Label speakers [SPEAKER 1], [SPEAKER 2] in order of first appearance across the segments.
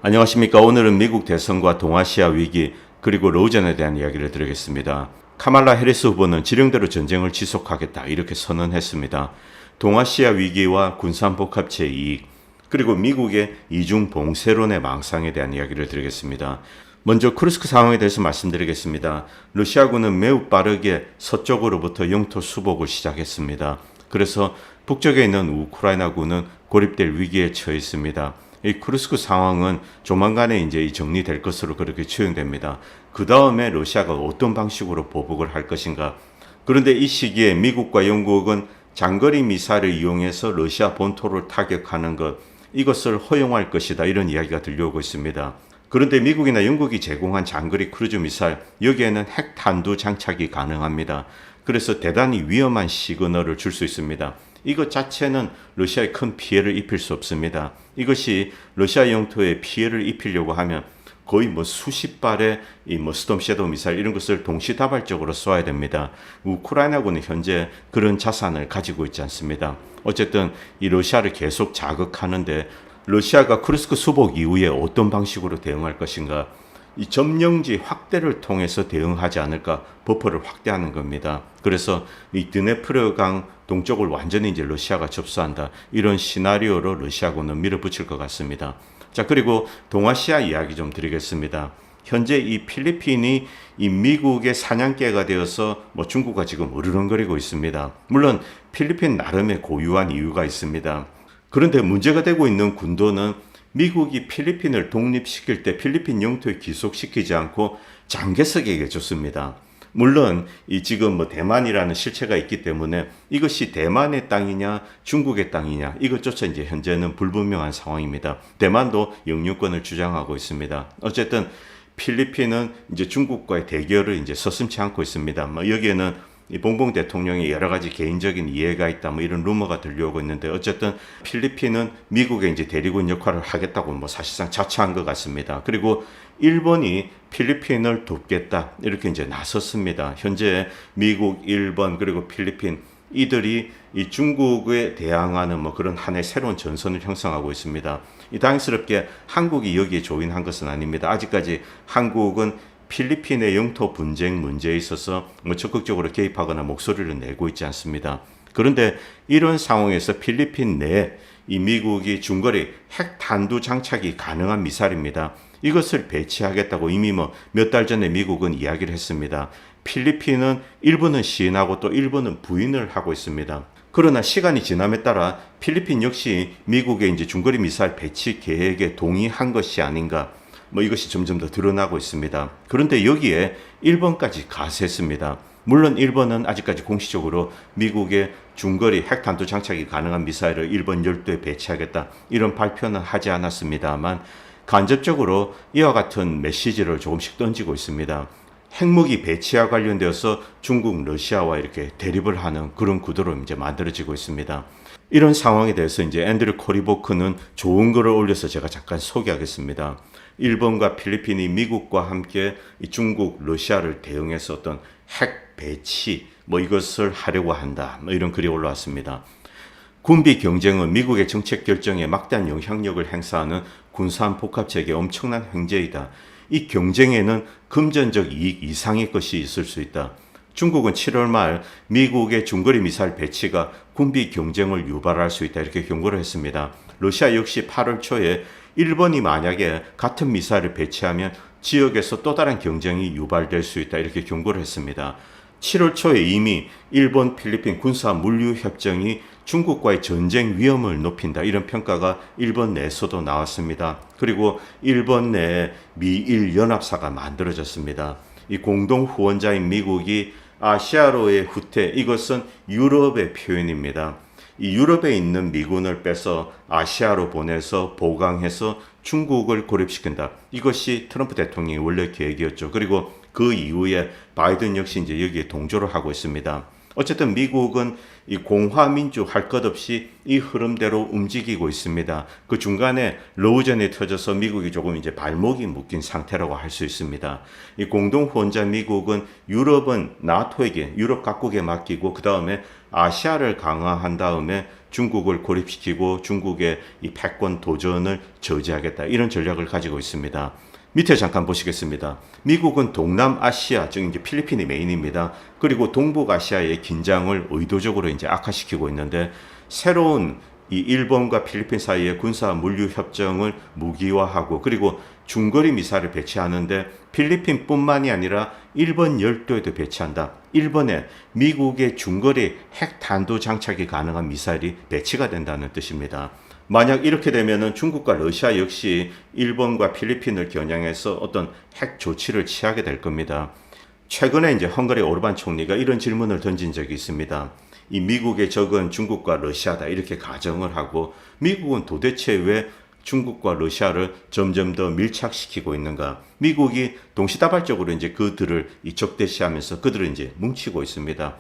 [SPEAKER 1] 안녕하십니까. 오늘은 미국 대선과 동아시아 위기 그리고 로전에 대한 이야기를 드리겠습니다. 카말라 해리스 후보는 지령대로 전쟁을 지속하겠다 이렇게 선언했습니다. 동아시아 위기와 군산복합체 이익 그리고 미국의 이중 봉쇄론의 망상에 대한 이야기를 드리겠습니다. 먼저 쿠르스크 상황에 대해서 말씀드리겠습니다. 러시아군은 매우 빠르게 서쪽으로부터 영토 수복을 시작했습니다. 그래서 북쪽에 있는 우크라이나군은 고립될 위기에 처해 있습니다. 이 쿠르스크 상황은 조만간에 이제 정리될 것으로 그렇게 추정됩니다. 그 다음에 러시아가 어떤 방식으로 보복을 할 것인가. 그런데 이 시기에 미국과 영국은 장거리 미사일을 이용해서 러시아 본토를 타격하는 것, 이것을 허용할 것이다. 이런 이야기가 들려오고 있습니다. 그런데 미국이나 영국이 제공한 장거리 크루즈 미사일, 여기에는 핵탄두 장착이 가능합니다. 그래서 대단히 위험한 시그널을 줄 수 있습니다. 이것 자체는 러시아에 큰 피해를 입힐 수 없습니다. 이것이 러시아 영토에 피해를 입히려고 하면 거의 수십 발의 스톰 섀도우 미사일 이런 것을 동시다발적으로 쏘아야 됩니다. 우크라이나군은 현재 그런 자산을 가지고 있지 않습니다. 어쨌든 이 러시아를 계속 자극하는데 러시아가 쿠르스크 수복 이후에 어떤 방식으로 대응할 것인가, 이 점령지 확대를 통해서 대응하지 않을까, 버퍼를 확대하는 겁니다. 그래서 이 드네프르강 동쪽을 완전히 이제 러시아가 접수한다, 이런 시나리오로 러시아군은 밀어붙일 것 같습니다. 자, 그리고 동아시아 이야기 좀 드리겠습니다. 현재 이 필리핀이 이 미국의 사냥개가 되어서 중국과 지금 으르렁거리고 있습니다. 물론 필리핀 나름의 고유한 이유가 있습니다. 그런데 문제가 되고 있는 군도는 미국이 필리핀을 독립시킬 때 필리핀 영토에 귀속시키지 않고 장개석에게 줬습니다. 물론 이 지금 대만이라는 실체가 있기 때문에 이것이 대만의 땅이냐 중국의 땅이냐 이것조차 이제 현재는 불분명한 상황입니다. 대만도 영유권을 주장하고 있습니다. 어쨌든 필리핀은 이제 중국과의 대결을 이제 서슴지 않고 있습니다. 여기에는 이 봉봉 대통령이 여러 가지 개인적인 이해가 있다, 이런 루머가 들려오고 있는데, 어쨌든 필리핀은 미국의 이제 대리군 역할을 하겠다고 사실상 자처한 것 같습니다. 그리고 일본이 필리핀을 돕겠다 이렇게 이제 나섰습니다. 현재 미국, 일본 그리고 필리핀 이들이 이 중국에 대항하는 그런 하나의 새로운 전선을 형성하고 있습니다. 이 당연스럽게 한국이 여기에 조인한 것은 아닙니다. 아직까지 한국은 필리핀의 영토 분쟁 문제에 있어서 적극적으로 개입하거나 목소리를 내고 있지 않습니다. 그런데 이런 상황에서 필리핀 내에 이 미국이 중거리 핵탄두 장착이 가능한 미사일입니다. 이것을 배치하겠다고 이미 몇 달 전에 미국은 이야기를 했습니다. 필리핀은 일부는 시인하고 또 일부는 부인을 하고 있습니다. 그러나 시간이 지남에 따라 필리핀 역시 미국의 이제 중거리 미사일 배치 계획에 동의한 것이 아닌가, 이것이 점점 더 드러나고 있습니다. 그런데 여기에 일본까지 가세했습니다. 물론 일본은 아직까지 공식적으로 미국의 중거리 핵탄두 장착이 가능한 미사일을 일본 열도에 배치하겠다 이런 발표는 하지 않았습니다만, 간접적으로 이와 같은 메시지를 조금씩 던지고 있습니다. 핵무기 배치와 관련되어서 중국, 러시아와 이렇게 대립을 하는 그런 구도로 이제 만들어지고 있습니다. 이런 상황에 대해서 이제 앤드류 코리보크는 좋은 글을 올려서 제가 잠깐 소개하겠습니다. 일본과 필리핀이 미국과 함께 중국, 러시아를 대응해서 어떤 핵 배치 이것을 하려고 한다, 이런 글이 올라왔습니다. 군비 경쟁은 미국의 정책 결정에 막대한 영향력을 행사하는 군산 복합체계의 엄청난 횡재이다. 이 경쟁에는 금전적 이익 이상의 것이 있을 수 있다. 중국은 7월 말 미국의 중거리 미사일 배치가 군비 경쟁을 유발할 수 있다 이렇게 경고를 했습니다. 러시아 역시 8월 초에 일본이 만약에 같은 미사일을 배치하면 지역에서 또 다른 경쟁이 유발될 수 있다 이렇게 경고를 했습니다. 7월 초에 이미 일본, 필리핀 군사 물류 협정이 중국과의 전쟁 위험을 높인다, 이런 평가가 일본 내에서도 나왔습니다. 그리고 일본 내에 미일 연합사가 만들어졌습니다. 이 공동 후원자인 미국이 아시아로의 후퇴, 이것은 유럽의 표현입니다. 이 유럽에 있는 미군을 빼서 아시아로 보내서 보강해서 중국을 고립시킨다. 이것이 트럼프 대통령의 원래 계획이었죠. 그리고 그 이후에 바이든 역시 이제 여기에 동조를 하고 있습니다. 어쨌든 미국은 이 공화민주 할 것 없이 이 흐름대로 움직이고 있습니다. 그 중간에 로우전이 터져서 미국이 조금 이제 발목이 묶인 상태라고 할 수 있습니다. 이 공동 후원자 미국은 유럽은 나토에게, 유럽 각국에 맡기고 그 다음에 아시아를 강화한 다음에 중국을 고립시키고 중국의 이 패권 도전을 저지하겠다, 이런 전략을 가지고 있습니다. 밑에 잠깐 보시겠습니다. 미국은 동남아시아, 즉 이제 필리핀이 메인입니다. 그리고 동북아시아의 긴장을 의도적으로 이제 악화시키고 있는데, 새로운 이 일본과 필리핀 사이의 군사 물류 협정을 무기화하고 그리고 중거리 미사일을 배치하는데 필리핀뿐만이 아니라 일본 열도에도 배치한다. 일본에 미국의 중거리 핵 탄도 장착이 가능한 미사일이 배치가 된다는 뜻입니다. 만약 이렇게 되면은 중국과 러시아 역시 일본과 필리핀을 겨냥해서 어떤 핵 조치를 취하게 될 겁니다. 최근에 이제 헝가리 오르반 총리가 이런 질문을 던진 적이 있습니다. 이 미국의 적은 중국과 러시아다, 이렇게 가정을 하고 미국은 도대체 왜 중국과 러시아를 점점 더 밀착시키고 있는가? 미국이 동시다발적으로 이제 그들을 적대시하면서 그들을 이제 뭉치고 있습니다.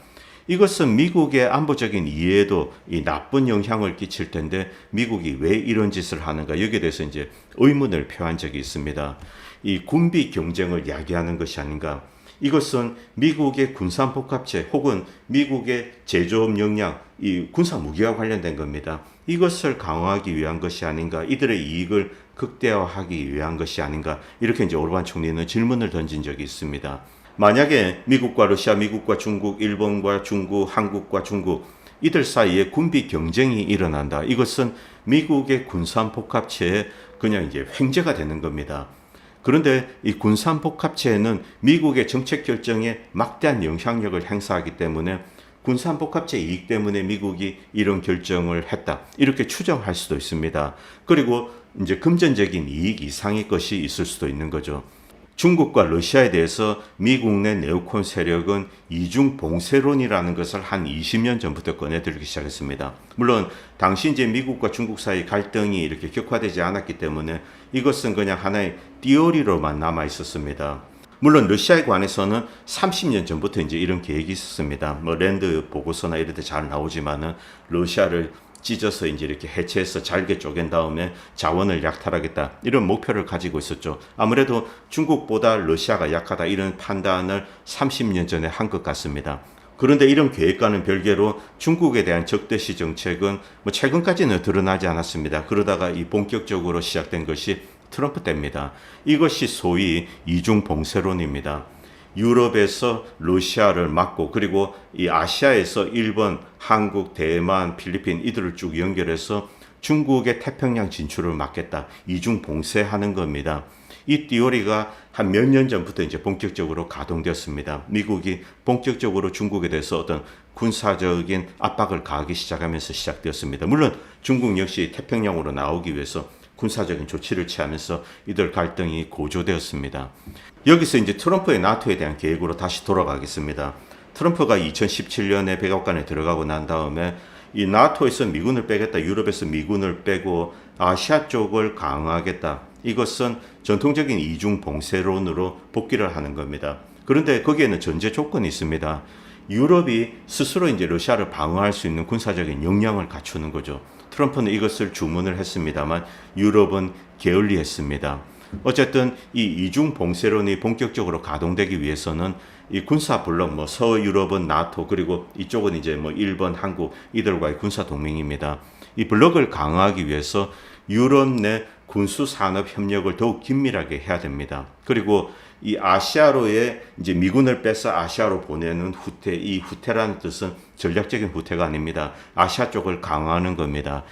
[SPEAKER 1] 이것은 미국의 안보적인 이해에도 이 나쁜 영향을 끼칠 텐데 미국이 왜 이런 짓을 하는가, 여기에 대해서 이제 의문을 표한 적이 있습니다. 이 군비 경쟁을 야기하는 것이 아닌가. 이것은 미국의 군산복합체 혹은 미국의 제조업 역량, 이 군사 무기와 관련된 겁니다. 이것을 강화하기 위한 것이 아닌가, 이들의 이익을 극대화하기 위한 것이 아닌가, 이렇게 이제 오르반 총리는 질문을 던진 적이 있습니다. 만약에 미국과 러시아, 미국과 중국, 일본과 중국, 한국과 중국, 이들 사이에 군비 경쟁이 일어난다. 이것은 미국의 군산복합체에 그냥 이제 횡재가 되는 겁니다. 그런데 이 군산복합체에는 미국의 정책 결정에 막대한 영향력을 행사하기 때문에 군산복합체 이익 때문에 미국이 이런 결정을 했다, 이렇게 추정할 수도 있습니다. 그리고 이제 금전적인 이익 이상의 것이 있을 수도 있는 거죠. 중국과 러시아에 대해서 미국 내 네오콘 세력은 이중 봉쇄론이라는 것을 한 20년 전부터 꺼내들기 시작했습니다. 물론 당시 이제 미국과 중국 사이 갈등이 이렇게 격화되지 않았기 때문에 이것은 그냥 하나의 띠오리로만 남아 있었습니다. 물론 러시아에 관해서는 30년 전부터 이제 이런 계획이 있었습니다. 뭐 랜드 보고서나 이런 데 잘 나오지만은 러시아를 찢어서 이제 이렇게 해체해서 잘게 쪼갠 다음에 자원을 약탈하겠다, 이런 목표를 가지고 있었죠. 아무래도 중국보다 러시아가 약하다, 이런 판단을 30년 전에 한 것 같습니다. 그런데 이런 계획과는 별개로 중국에 대한 적대시 정책은 뭐 최근까지는 드러나지 않았습니다. 그러다가 이 본격적으로 시작된 것이 트럼프 때입니다. 이것이 소위 이중 봉쇄론입니다. 유럽에서 러시아를 막고 그리고 이 아시아에서 일본, 한국, 대만, 필리핀 이들을 쭉 연결해서 중국의 태평양 진출을 막겠다, 이중 봉쇄하는 겁니다. 이 띠오리가 한 몇 년 전부터 이제 본격적으로 가동되었습니다. 미국이 본격적으로 중국에 대해서 어떤 군사적인 압박을 가하기 시작하면서 시작되었습니다. 물론 중국 역시 태평양으로 나오기 위해서 군사적인 조치를 취하면서 이들 갈등이 고조되었습니다. 여기서 이제 트럼프의 나토에 대한 계획으로 다시 돌아가겠습니다. 트럼프가 2017년에 백악관에 들어가고 난 다음에 이 나토에서 미군을 빼겠다, 유럽에서 미군을 빼고 아시아 쪽을 강화하겠다, 이것은 전통적인 이중 봉쇄론으로 복귀를 하는 겁니다. 그런데 거기에는 전제 조건이 있습니다. 유럽이 스스로 이제 러시아를 방어할 수 있는 군사적인 역량을 갖추는 거죠. 트럼프는 이것을 주문을 했습니다만 유럽은 게을리했습니다. 어쨌든 이 이중 봉쇄론이 본격적으로 가동되기 위해서는 이 군사 블록, 뭐 서유럽은 나토, 그리고 이쪽은 이제 뭐 일본, 한국 이들과의 군사 동맹입니다. 이 블록을 강화하기 위해서 유럽 내 군수 산업 협력을 더욱 긴밀하게 해야 됩니다. 그리고 이 아시아로의 이제 미군을 빼서 아시아로 보내는 후퇴, 이 후퇴라는 뜻은 전략적인 후퇴가 아닙니다. 아시아 쪽을 강화하는 겁니다.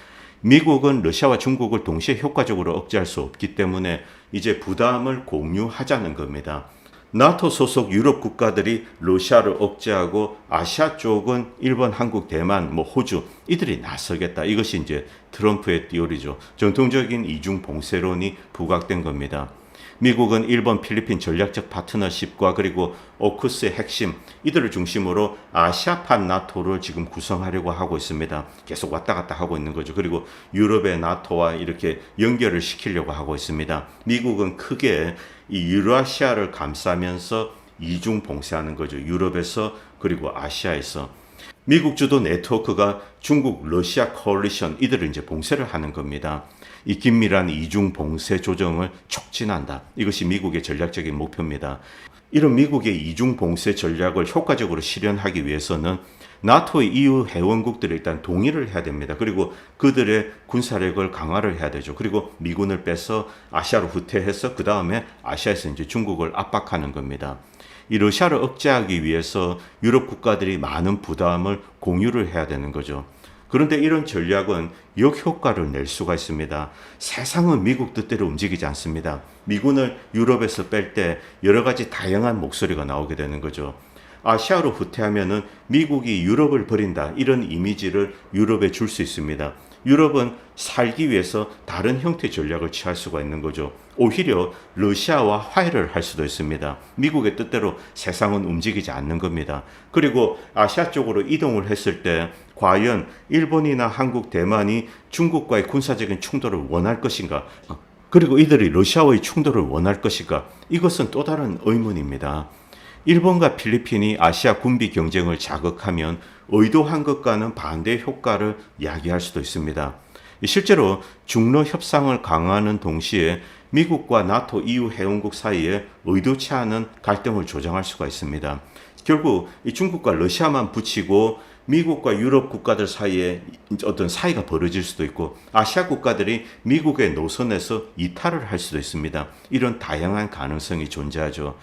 [SPEAKER 1] 미국은 러시아와 중국을 동시에 효과적으로 억제할 수 없기 때문에 이제 부담을 공유하자는 겁니다. 나토 소속 유럽 국가들이 러시아를 억제하고 아시아 쪽은 일본, 한국, 대만, 뭐 호주 이들이 나서겠다. 이것이 이제 트럼프의 띠오리죠. 전통적인 이중 봉쇄론이 부각된 겁니다. 미국은 일본, 필리핀 전략적 파트너십과 그리고 오쿠스의 핵심 이들을 중심으로 아시아판 나토를 지금 구성하려고 하고 있습니다. 계속 왔다 갔다 하고 있는 거죠. 그리고 유럽의 나토와 이렇게 연결을 시키려고 하고 있습니다. 미국은 크게 이 유라시아를 감싸면서 이중 봉쇄하는 거죠. 유럽에서 그리고 아시아에서. 미국 주도 네트워크가 중국, 러시아 코얼리션 이들을 이제 봉쇄를 하는 겁니다. 이 긴밀한 이중 봉쇄 조정을 촉진한다. 이것이 미국의 전략적인 목표입니다. 이런 미국의 이중 봉쇄 전략을 효과적으로 실현하기 위해서는 나토의 EU 회원국들이 일단 동의를 해야 됩니다. 그리고 그들의 군사력을 강화를 해야 되죠. 그리고 미군을 빼서 아시아로 후퇴해서 그 다음에 아시아에서 이제 중국을 압박하는 겁니다. 이 러시아를 억제하기 위해서 유럽 국가들이 많은 부담을 공유를 해야 되는 거죠. 그런데 이런 전략은 역효과를 낼 수가 있습니다. 세상은 미국 뜻대로 움직이지 않습니다. 미군을 유럽에서 뺄 때 여러 가지 다양한 목소리가 나오게 되는 거죠. 아시아로 후퇴하면은 미국이 유럽을 버린다, 이런 이미지를 유럽에 줄 수 있습니다. 유럽은 살기 위해서 다른 형태의 전략을 취할 수가 있는 거죠. 오히려 러시아와 화해를 할 수도 있습니다. 미국의 뜻대로 세상은 움직이지 않는 겁니다. 그리고 아시아 쪽으로 이동을 했을 때 과연 일본이나 한국, 대만이 중국과의 군사적인 충돌을 원할 것인가? 그리고 이들이 러시아와의 충돌을 원할 것인가? 이것은 또 다른 의문입니다. 일본과 필리핀이 아시아 군비 경쟁을 자극하면 의도한 것과는 반대의 효과를 야기할 수도 있습니다. 실제로 중러 협상을 강화하는 동시에 미국과 나토, EU 회원국 사이에 의도치 않은 갈등을 조장할 수가 있습니다. 결국 이 중국과 러시아만 붙이고 미국과 유럽 국가들 사이에 어떤 사이가 벌어질 수도 있고 아시아 국가들이 미국의 노선에서 이탈을 할 수도 있습니다. 이런 다양한 가능성이 존재하죠.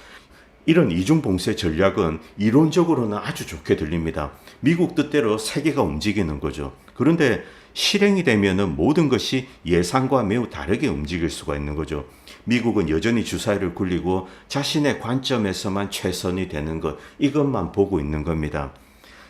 [SPEAKER 1] 이런 이중봉쇄 전략은 이론적으로는 아주 좋게 들립니다. 미국 뜻대로 세계가 움직이는 거죠. 그런데 실행이 되면은 모든 것이 예상과 매우 다르게 움직일 수가 있는 거죠. 미국은 여전히 주사위를 굴리고 자신의 관점에서만 최선이 되는 것, 이것만 보고 있는 겁니다.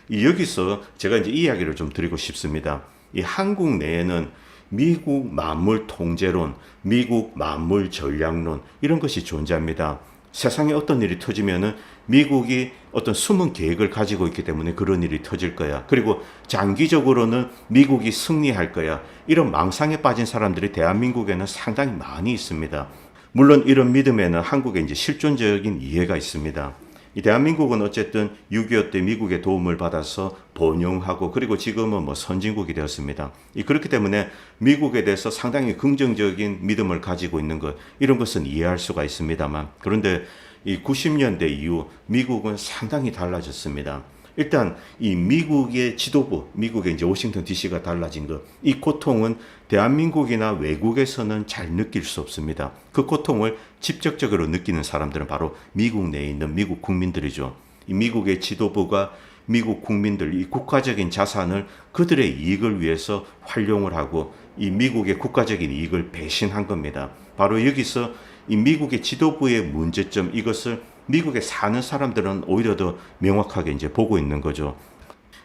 [SPEAKER 1] 여기서 제가 이제 이야기를 좀 드리고 싶습니다. 이 한국 내에는 미국 만물 통제론, 미국 만물 전략론, 이런 것이 존재합니다. 세상에 어떤 일이 터지면은 미국이 어떤 숨은 계획을 가지고 있기 때문에 그런 일이 터질 거야. 그리고 장기적으로는 미국이 승리할 거야. 이런 망상에 빠진 사람들이 대한민국에는 상당히 많이 있습니다. 물론 이런 믿음에는 한국에 이제 실존적인 이해가 있습니다. 이 대한민국은 어쨌든 6.25 때 미국의 도움을 받아서 번영하고 그리고 지금은 뭐 선진국이 되었습니다. 그렇기 때문에 미국에 대해서 상당히 긍정적인 믿음을 가지고 있는 것, 이런 것은 이해할 수가 있습니다만, 그런데 이 90년대 이후 미국은 상당히 달라졌습니다. 일단 이 미국의 지도부, 미국의 이제 워싱턴 DC가 달라진 것, 이 고통은 대한민국이나 외국에서는 잘 느낄 수 없습니다. 그 고통을 직접적으로 느끼는 사람들은 바로 미국 내에 있는 미국 국민들이죠. 이 미국의 지도부가 미국 국민들, 이 국가적인 자산을 그들의 이익을 위해서 활용을 하고 이 미국의 국가적인 이익을 배신한 겁니다. 바로 여기서 이 미국의 지도부의 문제점, 이것을 미국에 사는 사람들은 오히려 더 명확하게 이제 보고 있는 거죠.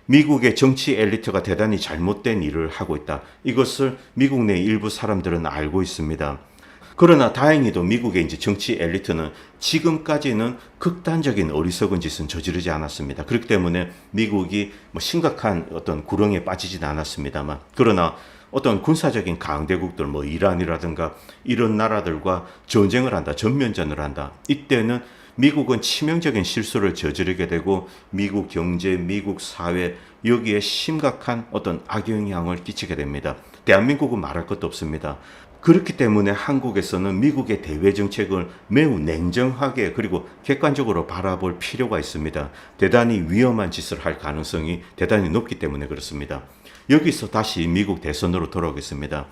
[SPEAKER 1] 미국의 정치 엘리트가 대단히 잘못된 일을 하고 있다. 이것을 미국 내 일부 사람들은 알고 있습니다. 그러나 다행히도 미국의 이제 정치 엘리트는 지금까지는 극단적인 어리석은 짓은 저지르지 않았습니다. 그렇기 때문에 미국이 뭐 심각한 어떤 구렁에 빠지진 않았습니다만, 그러나 어떤 군사적인 강대국들, 뭐 이란이라든가 이런 나라들과 전쟁을 한다, 전면전을 한다. 이때는 미국은 치명적인 실수를 저지르게 되고 미국 경제, 미국 사회, 여기에 심각한 어떤 악영향을 끼치게 됩니다. 대한민국은 말할 것도 없습니다. 그렇기 때문에 한국에서는 미국의 대외 정책을 매우 냉정하게 그리고 객관적으로 바라볼 필요가 있습니다. 대단히 위험한 짓을 할 가능성이 대단히 높기 때문에 그렇습니다. 여기서 다시 미국 대선으로 돌아오겠습니다.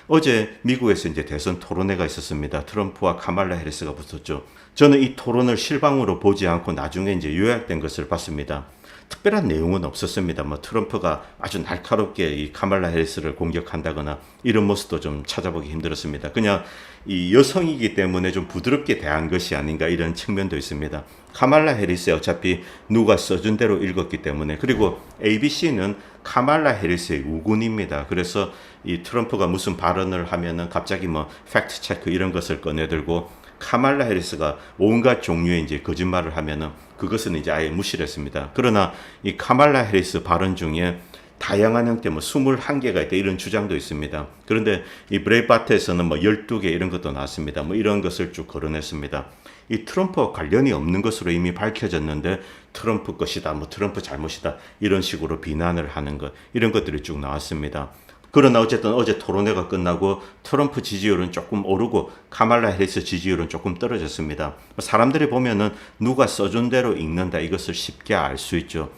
[SPEAKER 1] 어제 미국에서 이제 대선 토론회가 있었습니다. 트럼프와 카말라 해리스가 붙었죠. 저는 이 토론을 실방으로 보지 않고 나중에 이제 요약된 것을 봤습니다. 특별한 내용은 없었습니다. 뭐 트럼프가 아주 날카롭게 이 카말라 해리스를 공격한다거나 이런 모습도 좀 찾아보기 힘들었습니다. 그냥 이 여성이기 때문에 좀 부드럽게 대한 것이 아닌가, 이런 측면도 있습니다. 카말라 해리스 어차피 누가 써준 대로 읽었기 때문에, 그리고 ABC는 카말라 해리스의 우군입니다. 그래서 이 트럼프가 무슨 발언을 하면은 갑자기 뭐 팩트 체크 이런 것을 꺼내들고 카말라 해리스가 온갖 종류의 이제 거짓말을 하면은 그것은 이제 아예 무시를 했습니다. 그러나 이 카말라 해리스 발언 중에 다양한 형태 뭐 21개가 있다 이런 주장도 있습니다. 그런데 이 브레이바트에서는 뭐 12개 이런 것도 나왔습니다. 뭐 이런 것을 쭉 거론했습니다. 이 트럼프와 관련이 없는 것으로 이미 밝혀졌는데 트럼프 것이다, 뭐 트럼프 잘못이다 이런 식으로 비난을 하는 것 이런 것들이 쭉 나왔습니다. 그러나 어쨌든 어제 토론회가 끝나고 트럼프 지지율은 조금 오르고 카말라 해리스 지지율은 조금 떨어졌습니다. 사람들이 보면은 누가 써준 대로 읽는다 이것을 쉽게 알 수 있죠.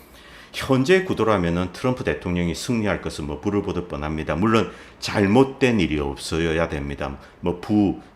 [SPEAKER 1] 현재 구도라면은 트럼프 대통령이 승리할 것은 뭐 불을 보듯 뻔합니다. 물론 잘못된 일이 없어야 됩니다. 뭐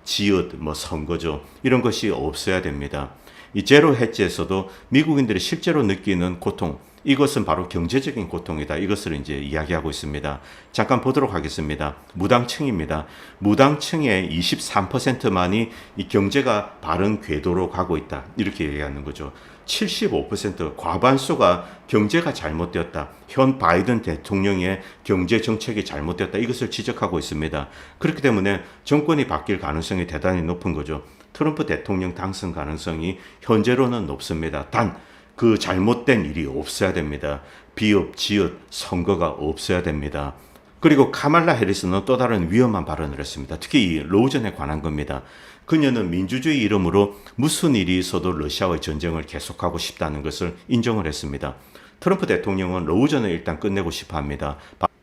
[SPEAKER 1] 지읒, 뭐 선거죠. 이런 것이 없어야 됩니다. 이 제로 해지에서도 미국인들이 실제로 느끼는 고통, 이것은 바로 경제적인 고통이다. 이것을 이제 이야기하고 있습니다. 잠깐 보도록 하겠습니다. 무당층입니다. 무당층의 23%만이 이 경제가 바른 궤도로 가고 있다. 이렇게 얘기하는 거죠. 75% 과반수가 경제가 잘못되었다. 현 바이든 대통령의 경제 정책이 잘못되었다. 이것을 지적하고 있습니다. 그렇기 때문에 정권이 바뀔 가능성이 대단히 높은 거죠. 트럼프 대통령 당선 가능성이 현재로는 높습니다. 단 그 잘못된 일이 없어야 됩니다. 비읍, 지읒, 선거가 없어야 됩니다. 그리고 카말라 해리스는 또 다른 위험한 발언을 했습니다. 특히 이 로우전에 관한 겁니다. 그녀는 민주주의 이름으로 무슨 일이 있어도 러시아와의 전쟁을 계속하고 싶다는 것을 인정을 했습니다. 트럼프 대통령은 로우전을 일단 끝내고 싶어 합니다.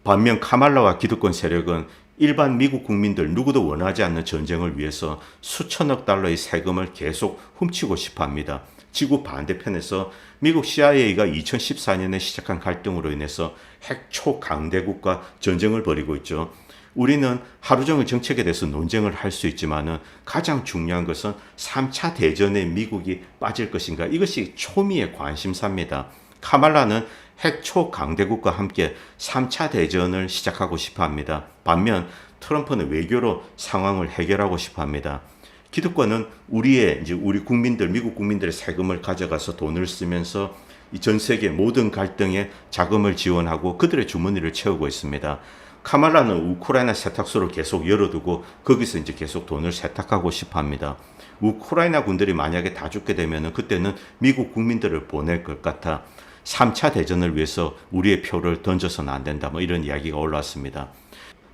[SPEAKER 1] 반면 카말라와 기득권 세력은 일반 미국 국민들 누구도 원하지 않는 전쟁을 위해서 수천억 달러의 세금을 계속 훔치고 싶어 합니다. 지구 반대편에서 미국 CIA가 2014년에 시작한 갈등으로 인해서 핵 초강대국과 전쟁을 벌이고 있죠. 우리는 하루 종일 정책에 대해서 논쟁을 할 수 있지만은 가장 중요한 것은 3차 대전에 미국이 빠질 것인가 이것이 초미의 관심사입니다. 카말라는 핵 초강대국과 함께 3차 대전을 시작하고 싶어 합니다. 반면 트럼프는 외교로 상황을 해결하고 싶어 합니다. 기득권은 우리 국민들, 미국 국민들의 세금을 가져가서 돈을 쓰면서 전 세계 모든 갈등에 자금을 지원하고 그들의 주머니를 채우고 있습니다. 카말라는 우크라이나 세탁소를 계속 열어두고 거기서 이제 계속 돈을 세탁하고 싶어 합니다. 우크라이나 군들이 만약에 다 죽게 되면 그때는 미국 국민들을 보낼 것 같아 3차 대전을 위해서 우리의 표를 던져서는 안 된다. 뭐 이런 이야기가 올라왔습니다.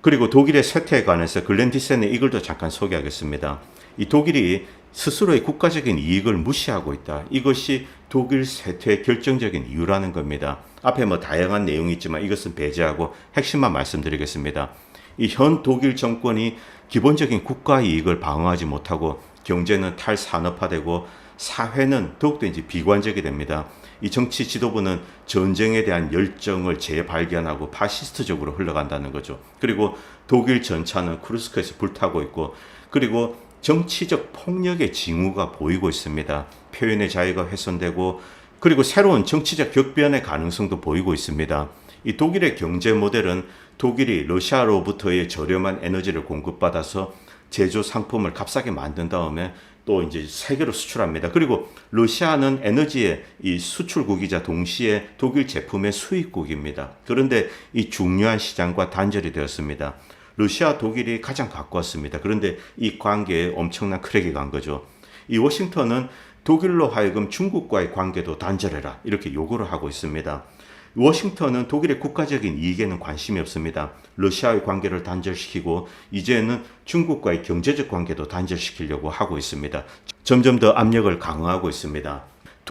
[SPEAKER 1] 그리고 독일의 쇠퇴에 관해서 글렌 디센의 이 글도 잠깐 소개하겠습니다. 이 독일이 스스로의 국가적인 이익을 무시하고 있다. 이것이 독일 쇠퇴의 결정적인 이유라는 겁니다. 앞에 뭐 다양한 내용이 있지만 이것은 배제하고 핵심만 말씀드리겠습니다. 이 현 독일 정권이 기본적인 국가 이익을 방어하지 못하고 경제는 탈산업화되고 사회는 더욱더 이제 비관적이 됩니다. 이 정치 지도부는 전쟁에 대한 열정을 재발견하고 파시스트적으로 흘러간다는 거죠. 그리고 독일 전차는 쿠르스크에서 불타고 있고 그리고 정치적 폭력의 징후가 보이고 있습니다. 표현의 자유가 훼손되고 그리고 새로운 정치적 격변의 가능성도 보이고 있습니다. 이 독일의 경제 모델은 독일이 러시아로부터의 저렴한 에너지를 공급받아서 제조 상품을 값싸게 만든 다음에 또 이제 세계로 수출합니다. 그리고 러시아는 에너지의 이 수출국이자 동시에 독일 제품의 수입국입니다. 그런데 이 중요한 시장과 단절이 되었습니다. 러시아, 독일이 가장 가까웠습니다. 그런데 이 관계에 엄청난 크랙이 간 거죠. 이 워싱턴은 독일로 하여금 중국과의 관계도 단절해라 이렇게 요구를 하고 있습니다. 워싱턴은 독일의 국가적인 이익에는 관심이 없습니다. 러시아의 관계를 단절시키고 이제는 중국과의 경제적 관계도 단절시키려고 하고 있습니다. 점점 더 압력을 강화하고 있습니다.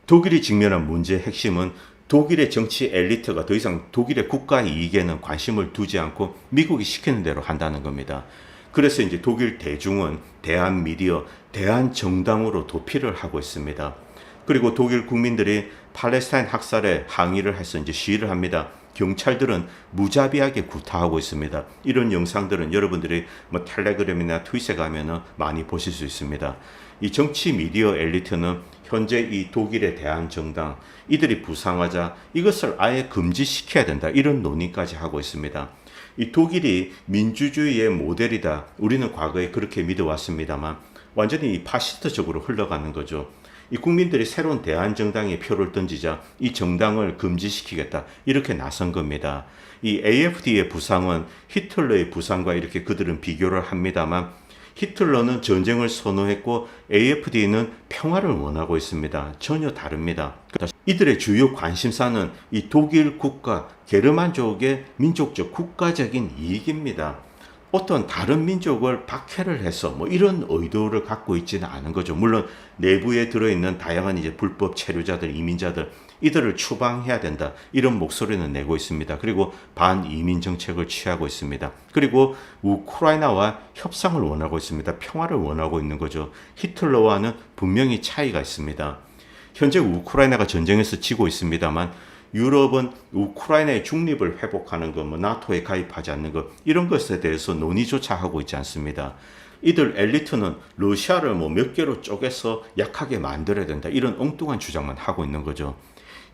[SPEAKER 1] 독일이 직면한 문제의 핵심은 독일의 정치 엘리트가 더 이상 독일의 국가 이익에는 관심을 두지 않고 미국이 시키는 대로 한다는 겁니다. 그래서 이제 독일 대중은 대한 미디어, 대한 정당으로 도피를 하고 있습니다. 그리고 독일 국민들이 팔레스타인 학살에 항의를 해서 이제 시위를 합니다. 경찰들은 무자비하게 구타하고 있습니다. 이런 영상들은 여러분들이 뭐 텔레그램이나 트윗에 가면은 많이 보실 수 있습니다. 이 정치 미디어 엘리트는 현재 이 독일의 대한 정당 이들이 부상하자 이것을 아예 금지시켜야 된다. 이런 논의까지 하고 있습니다. 이 독일이 민주주의의 모델이다. 우리는 과거에 그렇게 믿어왔습니다만 완전히 파시스트적으로 흘러가는 거죠. 이 국민들이 새로운 대한정당의 표를 던지자 이 정당을 금지시키겠다 이렇게 나선 겁니다. 이 AFD의 부상은 히틀러의 부상과 이렇게 그들은 비교를 합니다만 히틀러는 전쟁을 선호했고 AfD는 평화를 원하고 있습니다. 전혀 다릅니다. 이들의 주요 관심사는 이 독일 국가 게르만족의 민족적 국가적인 이익입니다. 어떤 다른 민족을 박해를 해서 뭐 이런 의도를 갖고 있지는 않은 거죠. 물론 내부에 들어있는 다양한 이제 불법 체류자들, 이민자들 이들을 추방해야 된다. 이런 목소리는 내고 있습니다. 그리고 반이민 정책을 취하고 있습니다. 그리고 우크라이나와 협상을 원하고 있습니다. 평화를 원하고 있는 거죠. 히틀러와는 분명히 차이가 있습니다. 현재 우크라이나가 전쟁에서 지고 있습니다만 유럽은 우크라이나의 중립을 회복하는 것, 뭐 나토에 가입하지 않는 것 이런 것에 대해서 논의조차 하고 있지 않습니다. 이들 엘리트는 러시아를 뭐 몇 개로 쪼개서 약하게 만들어야 된다 이런 엉뚱한 주장만 하고 있는 거죠.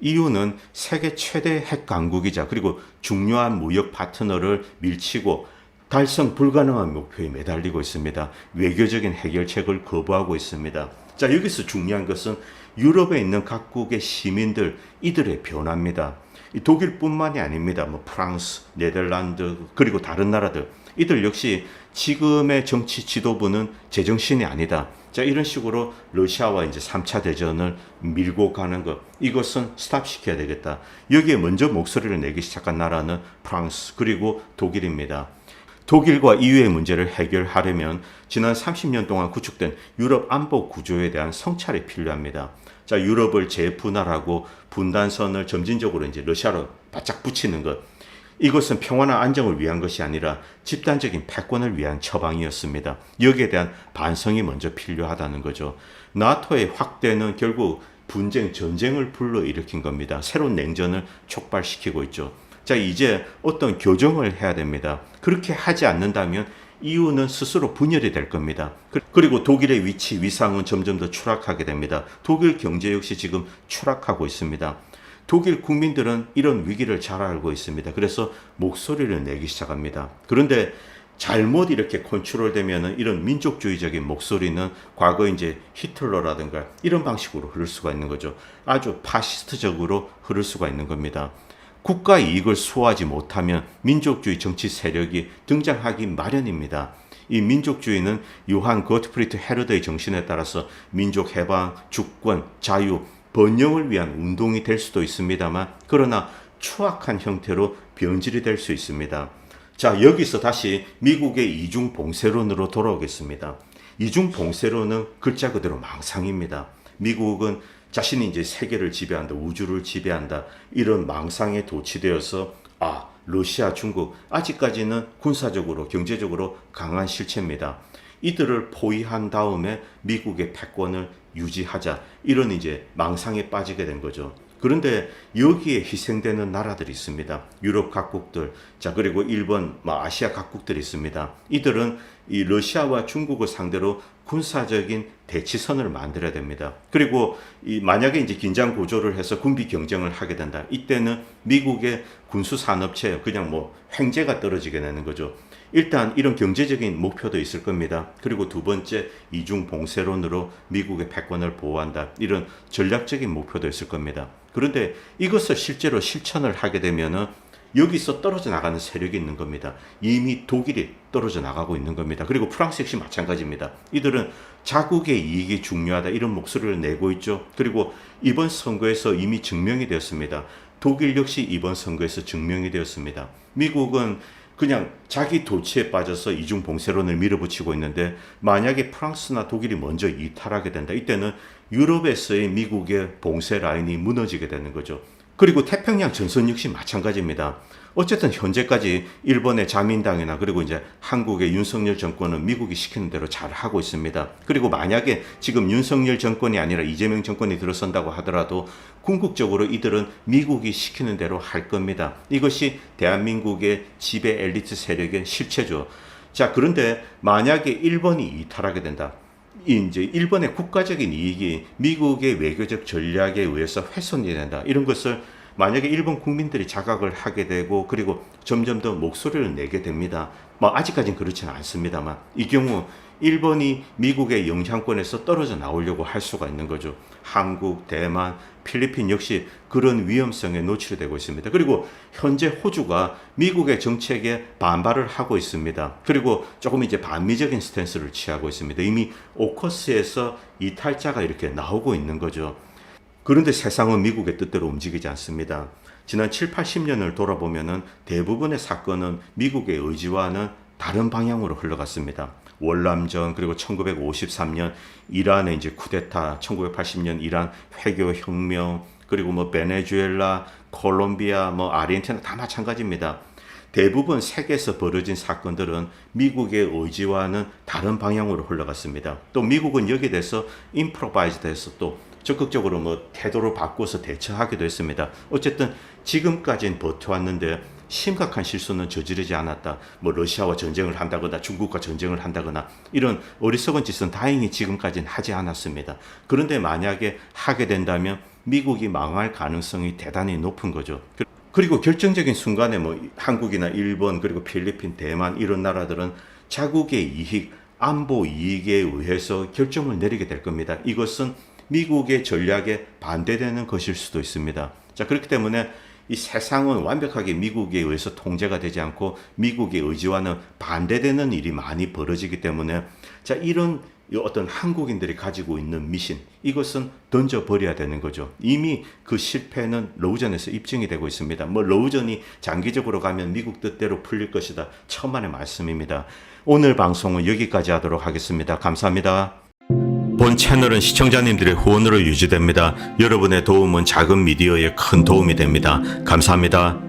[SPEAKER 1] 이유는 세계 최대 핵 강국이자 그리고 중요한 무역 파트너를 밀치고 달성 불가능한 목표에 매달리고 있습니다. 외교적인 해결책을 거부하고 있습니다. 자, 여기서 중요한 것은 유럽에 있는 각국의 시민들 이들의 변화입니다. 독일뿐만이 아닙니다. 뭐 프랑스, 네덜란드 그리고 다른 나라들 이들 역시 지금의 정치 지도부는 제정신이 아니다. 자, 이런 식으로 러시아와 이제 3차 대전을 밀고 가는 것 이것은 스탑시켜야 되겠다. 여기에 먼저 목소리를 내기 시작한 나라는 프랑스 그리고 독일입니다. 독일과 EU의 문제를 해결하려면 지난 30년 동안 구축된 유럽 안보 구조에 대한 성찰이 필요합니다. 자, 유럽을 재분할하고 분단선을 점진적으로 이제 러시아로 바짝 붙이는 것. 이것은 평화나 안정을 위한 것이 아니라 집단적인 패권을 위한 처방이었습니다. 여기에 대한 반성이 먼저 필요하다는 거죠. 나토의 확대는 결국 분쟁, 전쟁을 불러일으킨 겁니다. 새로운 냉전을 촉발시키고 있죠. 자, 이제 어떤 교정을 해야 됩니다. 그렇게 하지 않는다면 EU는 스스로 분열이 될 겁니다. 그리고 독일의 위치, 위상은 점점 더 추락하게 됩니다. 독일 경제 역시 지금 추락하고 있습니다. 독일 국민들은 이런 위기를 잘 알고 있습니다. 그래서 목소리를 내기 시작합니다. 그런데 잘못 이렇게 컨트롤되면 이런 민족주의적인 목소리는 과거 이제 히틀러라든가 이런 방식으로 흐를 수가 있는 거죠. 아주 파시스트적으로 흐를 수가 있는 겁니다. 국가 이익을 수호하지 못하면 민족주의 정치 세력이 등장하기 마련입니다. 이 민족주의는 요한 거트프리트 헤르더의 정신에 따라서 민족 해방, 주권, 자유, 번영을 위한 운동이 될 수도 있습니다만 그러나 추악한 형태로 변질이 될 수 있습니다. 자, 여기서 다시 미국의 이중 봉쇄론으로 돌아오겠습니다. 이중 봉쇄론은 글자 그대로 망상입니다. 미국은 자신이 이제 세계를 지배한다, 우주를 지배한다 이런 망상에 도취되어서 러시아, 중국 아직까지는 군사적으로, 경제적으로 강한 실체입니다. 이들을 포위한 다음에 미국의 패권을 유지하자 이런 이제 망상에 빠지게 된 거죠. 그런데 여기에 희생되는 나라들이 있습니다. 유럽 각국들, 자 그리고 일본, 아시아 각국들이 있습니다. 이들은 이 러시아와 중국을 상대로 군사적인 대치선을 만들어야 됩니다. 그리고 만약에 이제 긴장 고조를 해서 군비 경쟁을 하게 된다. 이때는 미국의 군수 산업체 그냥 횡재가 떨어지게 되는 거죠. 일단 이런 경제적인 목표도 있을 겁니다. 그리고 두 번째 이중 봉쇄론으로 미국의 패권을 보호한다. 이런 전략적인 목표도 있을 겁니다. 그런데 이것을 실제로 실천을 하게 되면은 여기서 떨어져 나가는 세력이 있는 겁니다. 이미 독일이 떨어져 나가고 있는 겁니다. 그리고 프랑스 역시 마찬가지입니다. 이들은 자국의 이익이 중요하다 이런 목소리를 내고 있죠. 그리고 이번 선거에서 이미 증명이 되었습니다. 독일 역시 이번 선거에서 증명이 되었습니다. 미국은 그냥 자기 도취에 빠져서 이중 봉쇄론을 밀어붙이고 있는데 만약에 프랑스나 독일이 먼저 이탈하게 된다. 이때는 유럽에서의 미국의 봉쇄 라인이 무너지게 되는 거죠. 그리고 태평양 전선 역시 마찬가지입니다. 어쨌든 현재까지 일본의 자민당이나 그리고 이제 한국의 윤석열 정권은 미국이 시키는 대로 잘 하고 있습니다. 그리고 만약에 지금 윤석열 정권이 아니라 이재명 정권이 들어선다고 하더라도 궁극적으로 이들은 미국이 시키는 대로 할 겁니다. 이것이 대한민국의 지배 엘리트 세력의 실체죠. 자, 그런데 만약에 일본이 이탈하게 된다. 이제 일본의 국가적인 이익이 미국의 외교적 전략에 의해서 훼손이 된다. 이런 것을 만약에 일본 국민들이 자각을 하게 되고 그리고 점점 더 목소리를 내게 됩니다. 아직까지는 그렇지는 않습니다만 이 경우 일본이 미국의 영향권에서 떨어져 나오려고 할 수가 있는 거죠. 한국, 대만, 필리핀 역시 그런 위험성에 노출이 되고 있습니다. 그리고 현재 호주가 미국의 정책에 반발을 하고 있습니다. 그리고 조금 이제 반미적인 스탠스를 취하고 있습니다. 이미 오커스에서 이탈자가 이렇게 나오고 있는 거죠. 그런데 세상은 미국의 뜻대로 움직이지 않습니다. 지난 7, 80년을 돌아보면은 대부분의 사건은 미국의 의지와는 다른 방향으로 흘러갔습니다. 월남전, 그리고 1953년 이란의 이제 쿠데타, 1980년 이란 회교혁명, 그리고 뭐 베네수엘라, 콜롬비아, 뭐 아르헨티나 다 마찬가지입니다. 대부분 세계에서 벌어진 사건들은 미국의 의지와는 다른 방향으로 흘러갔습니다. 또 미국은 여기에 대해서 임프로바이즈돼서 또 적극적으로 뭐 태도를 바꿔서 대처하기도 했습니다. 어쨌든 지금까지는 버텨왔는데 심각한 실수는 저지르지 않았다. 뭐 러시아와 전쟁을 한다거나 중국과 전쟁을 한다거나 이런 어리석은 짓은 다행히 지금까지는 하지 않았습니다. 그런데 만약에 하게 된다면 미국이 망할 가능성이 대단히 높은 거죠. 그리고 결정적인 순간에 뭐 한국이나 일본, 그리고 필리핀, 대만 이런 나라들은 자국의 이익, 안보 이익에 의해서 결정을 내리게 될 겁니다. 이것은 미국의 전략에 반대되는 것일 수도 있습니다. 자, 그렇기 때문에 이 세상은 완벽하게 미국에 의해서 통제가 되지 않고 미국의 의지와는 반대되는 일이 많이 벌어지기 때문에 자, 이런 어떤 한국인들이 가지고 있는 미신, 이것은 던져버려야 되는 거죠. 이미 그 실패는 러우전에서 입증이 되고 있습니다. 뭐 러우전이 장기적으로 가면 미국 뜻대로 풀릴 것이다. 천만의 말씀입니다. 오늘 방송은 여기까지 하도록 하겠습니다. 감사합니다. 본 채널은 시청자님들의 후원으로 유지됩니다. 여러분의 도움은 작은 미디어에 큰 도움이 됩니다. 감사합니다.